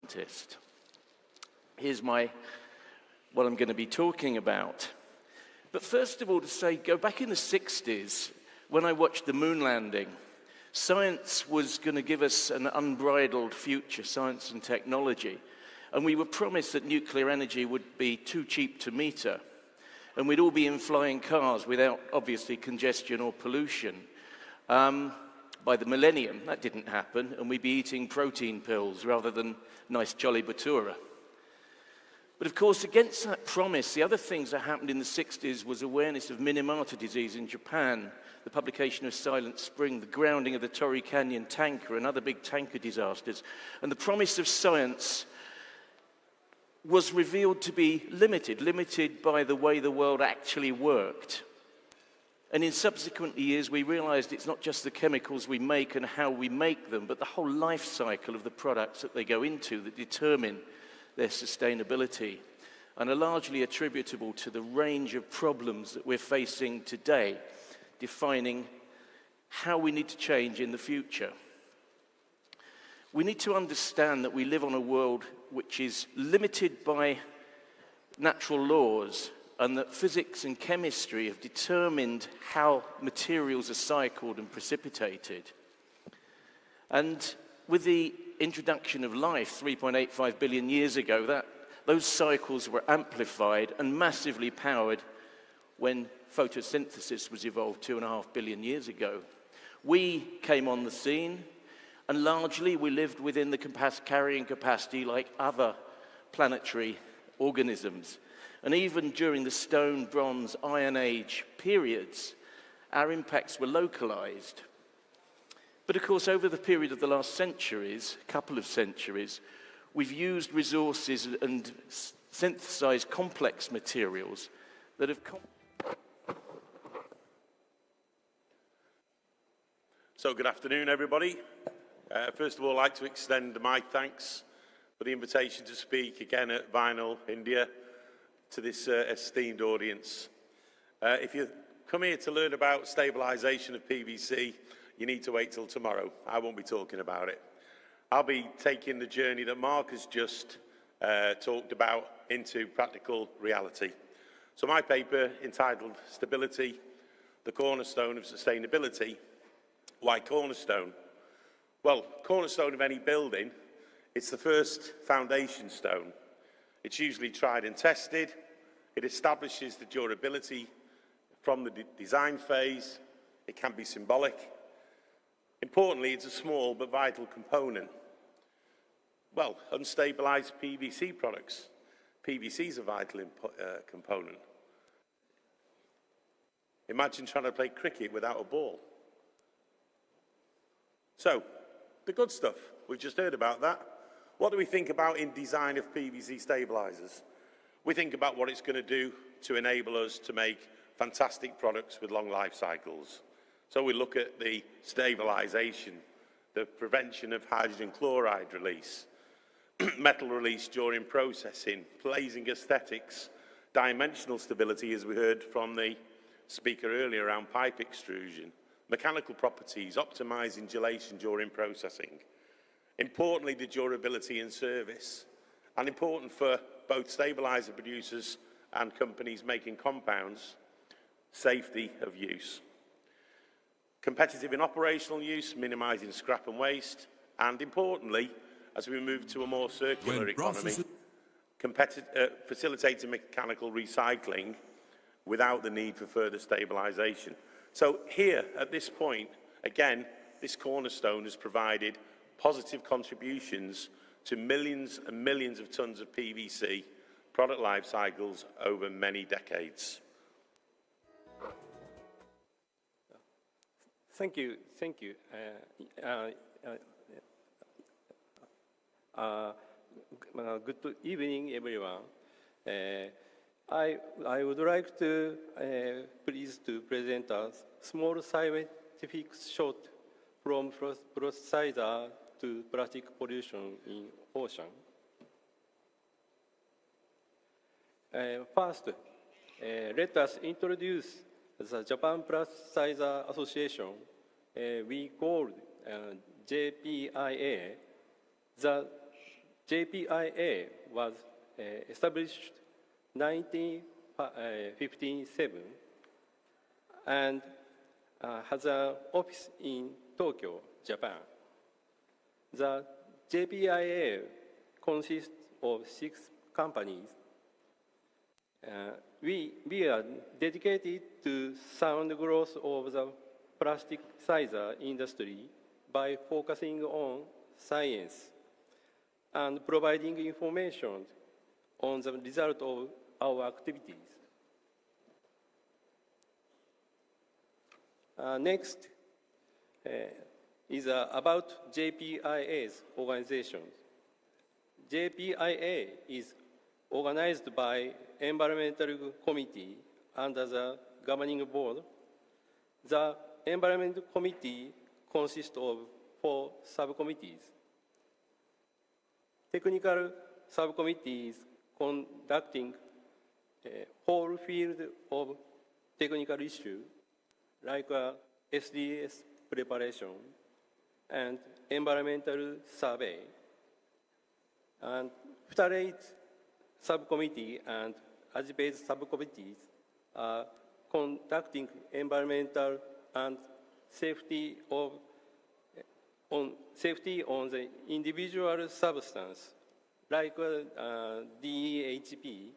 scientist. Here's what I'm going to be talking about. But first of all, to say, go back in the 60s, when I watched the moon landing, science was going to give us an unbridled future, science and technology. And we were promised that nuclear energy would be too cheap to meter. And we'd all be in flying cars without, obviously, congestion or pollution. By the millennium, that didn't happen, and we'd be eating protein pills rather than nice jolly Batura. But of course, against that promise, the other things that happened in the 60s was awareness of Minamata disease in Japan, the publication of Silent Spring, the grounding of the Torrey Canyon tanker, and other big tanker disasters. And the promise of science was revealed to be limited by the way the world actually worked. And in subsequent years, we realized it's not just the chemicals we make and how we make them, but the whole life cycle of the products that they go into that determine their sustainability, and are largely attributable to the range of problems that we're facing today, defining how we need to change in the future. We need to understand that we live on a world which is limited by natural laws, and that physics and chemistry have determined how materials are cycled and precipitated. And with the introduction of life 3.85 billion years ago, those cycles were amplified and massively powered when photosynthesis was evolved 2.5 billion years ago. We came on the scene, and largely we lived within the carrying capacity like other planetary organisms. And even during the Stone, Bronze, Iron Age periods, our impacts were localized. But of course, over the period of the last couple of centuries, we've used resources and synthesized complex materials that have... So good afternoon, everybody. First of all, I'd like to extend my thanks for the invitation to speak again at Vinyl, India, to this esteemed audience. If you come here to learn about stabilization of PVC, you need to wait till tomorrow. I won't be talking about it. I'll be taking the journey that Mark has just talked about into practical reality. So my paper, entitled Stability, the Cornerstone of Sustainability. Why Cornerstone? Well, cornerstone of any building, it's the first foundation stone. It's usually tried and tested. It establishes the durability from the design phase. It can be symbolic. Importantly, it's a small but vital component. Well, unstabilized PVC products. PVC is a vital component. Imagine trying to play cricket without a ball. So, the good stuff. We've just heard about that. What do we think about in design of PVC stabilizers? We think about what it's going to do to enable us to make fantastic products with long life cycles. So we look at the stabilization, the prevention of hydrogen chloride release, metal release during processing, glazing aesthetics, dimensional stability, as we heard from the speaker earlier, around pipe extrusion, mechanical properties, optimizing gelation during processing. Importantly, the durability in service, and important for both stabilizer producers and companies making compounds, safety of use. Competitive in operational use, minimizing scrap and waste, and importantly, as we move to a more circular economy, facilitating mechanical recycling without the need for further stabilization. So here, at this point, again, this cornerstone has provided positive contributions to millions and millions of tons of PVC product life cycles over many decades. Thank you. Good evening, everyone. I would like to please to present a small scientific shot from plasticizer to plastic pollution in ocean. First, let us introduce the Japan Plasticizer Association. We call JPIA. The JPIA was established 1957 and has an office in Tokyo, Japan. The JPIA consists of 6 companies. We are dedicated to sound growth of the plasticizer industry by focusing on science and providing information on the result of our activities. Next is about JPIA's organization. JPIA is organized by Environmental Committee under the Governing Board. The Environmental Committee consists of 4 subcommittees. Technical subcommittees conducting a whole field of technical issues like SDS preparation and environmental survey. And phthalates subcommittee and AGIPA's subcommittees are conducting environmental and safety on the individual substance, like DEHP,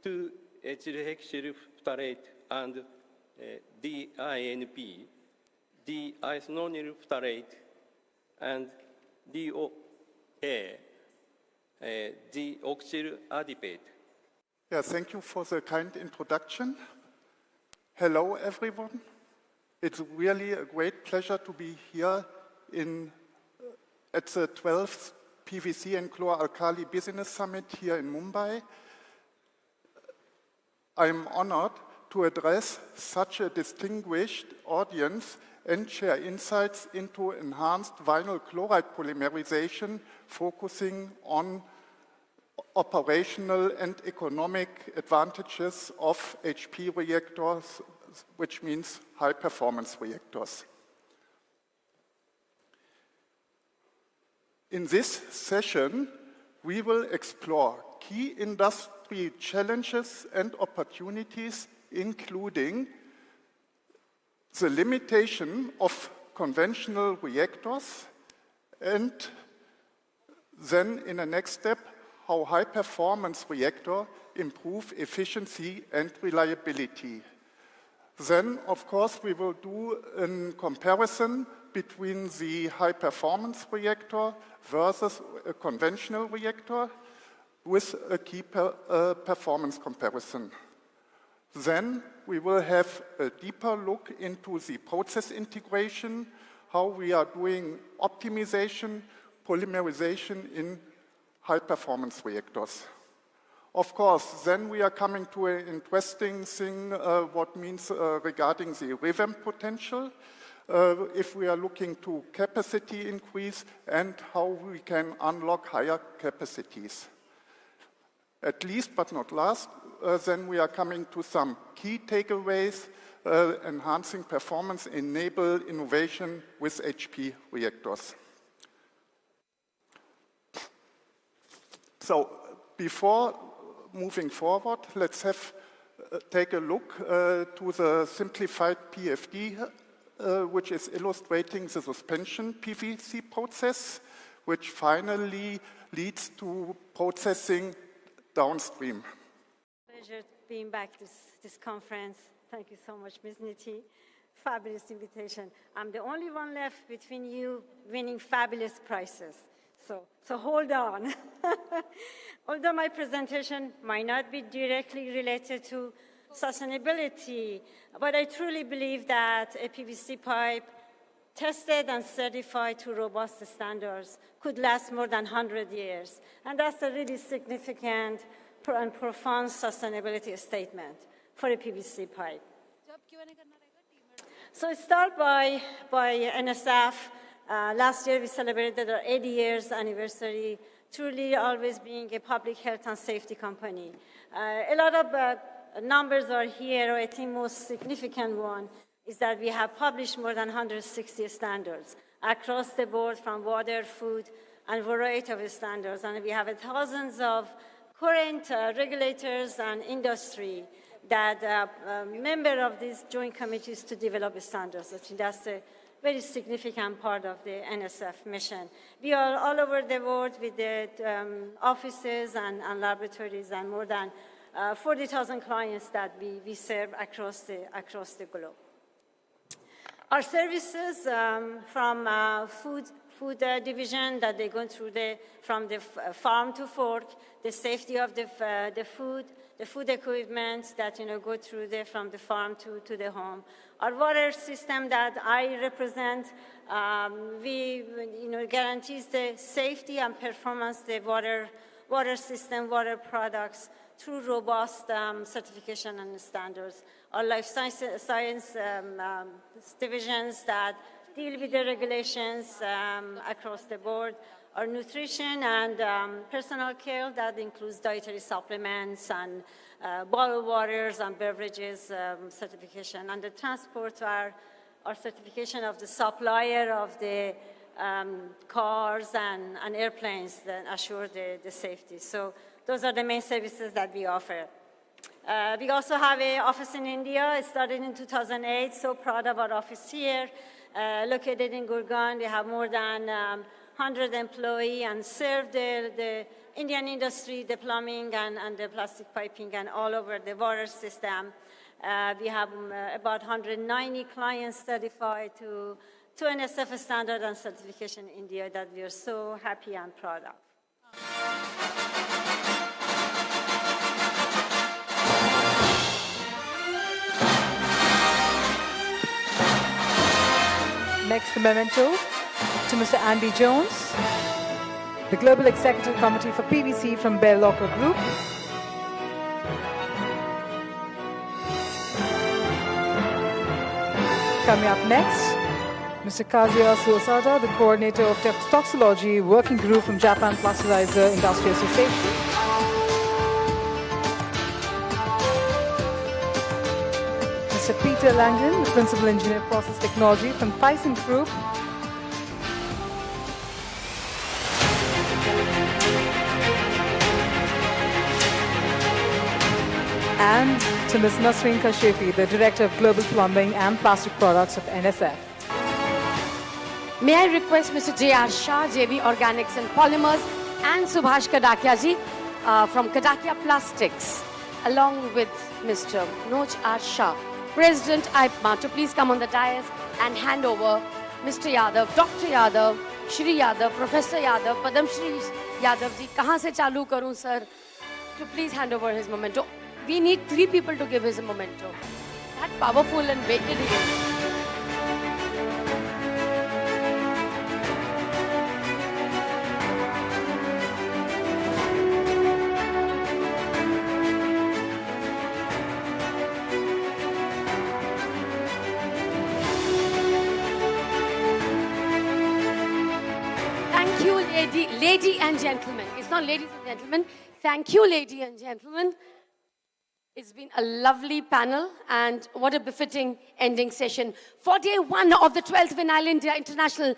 2-ethylhexyl phthalate, and DINP, D-isononyl phthalate, and DOA, deoxyl adipate. Yeah, thank you for the kind introduction. Hello, everyone. It's really a great pleasure to be here at the 12th PVC and Chlor-Alkali Business Summit here in Mumbai. I'm honored to address such a distinguished audience and share insights into enhanced vinyl chloride polymerization, focusing on operational and economic advantages of HP reactors, which means high-performance reactors. In this session, we will explore key industry challenges and opportunities, including the limitation of conventional reactors, and then in the next step, how high-performance reactors improve efficiency and reliability. Then, of course, we will do a comparison between the high-performance reactor versus a conventional reactor with a key performance comparison. Then we will have a deeper look into the process integration, how we are doing optimization, polymerization in high-performance reactors. Of course, then we are coming to an interesting thing, what means regarding the revamp potential, if we are looking to capacity increase and how we can unlock higher capacities. At least, but not last, then we are coming to some key takeaways, enhancing performance, enable innovation with HP reactors. So, before moving forward, let's take a look to the simplified PFD, which is illustrating the suspension PVC process, which finally leads to processing downstream. Pleasure being back to this conference. Thank you so much, Ms. Nitti. Fabulous invitation. I'm the only one left between you winning fabulous prizes. So hold on. Although my presentation might not be directly related to sustainability, but I truly believe that a PVC pipe tested and certified to robust standards could last more than 100 years. And that's a really significant and profound sustainability statement for a PVC pipe. So I start by NSF. Last year we celebrated our 80 years anniversary, truly always being a public health and safety company. A lot of numbers are here. I think most significant one is that we have published more than 160 standards. across the board from water, food, and variety of standards. And we have thousands of current regulators and industry that member of these joint committees to develop standards. I think that's a very significant part of the NSF mission. We are all over the world with the offices and laboratories and more than 40,000 clients that we serve across the globe. Our services from food division that they go through from the farm to fork, the safety of the food equipment that go through from the farm to the home. Our water system that I represent, we guarantees the safety and performance of the water system, water products through robust certification and standards. Our life science divisions that deal with the regulations across the board. Our nutrition and personal care that includes dietary supplements and bottled waters and beverages certification. And the transport are our certification of the supplier of the cars and airplanes that assure the safety. So those are the main services that we offer. We also have an office in India. It started in 2008. So proud of our office here. Located in Gurgaon, we have more than 100 employees and serve the Indian industry, the plumbing and the plastic piping and all over the water system. We have about 190 clients certified to NSF standard and certification in India that we are so happy and proud of. Next, the memento to Mr. Andy Jones, the Global Executive Committee for PVC from Baerlocher Group. Coming up next, Mr. Kazuyasu Osada, the Coordinator of Toxicology Working Group from Japan Plasticizer Industry Association. Mr. Peter Langen, the Principal Engineer Process Technology from thyssenkrupp. And to Ms. Nasreen Kashefi, the Director of Global Plumbing and Plastic Products of NSF. May I request Mr. J.R. Shah, JV Organics and Polymers, and Subhash Kadakia ji from Kadakia Plastics, along with Mr. Noj R. Shah, President IPMA, to please come on the dais and hand over Mr. Yadav, Dr. Yadav, Shri Yadav, Professor Yadav, Padam Shri Yadav ji. Kahan se chalu karun, sir? To please hand over his memento. We need 3 people to give his memento. That powerful and weighted he is. Lady and gentlemen. It's not ladies and gentlemen. Thank you, ladies and gentlemen. It's been a lovely panel, and what a befitting ending session for day 1 of the 12th Vinyl India International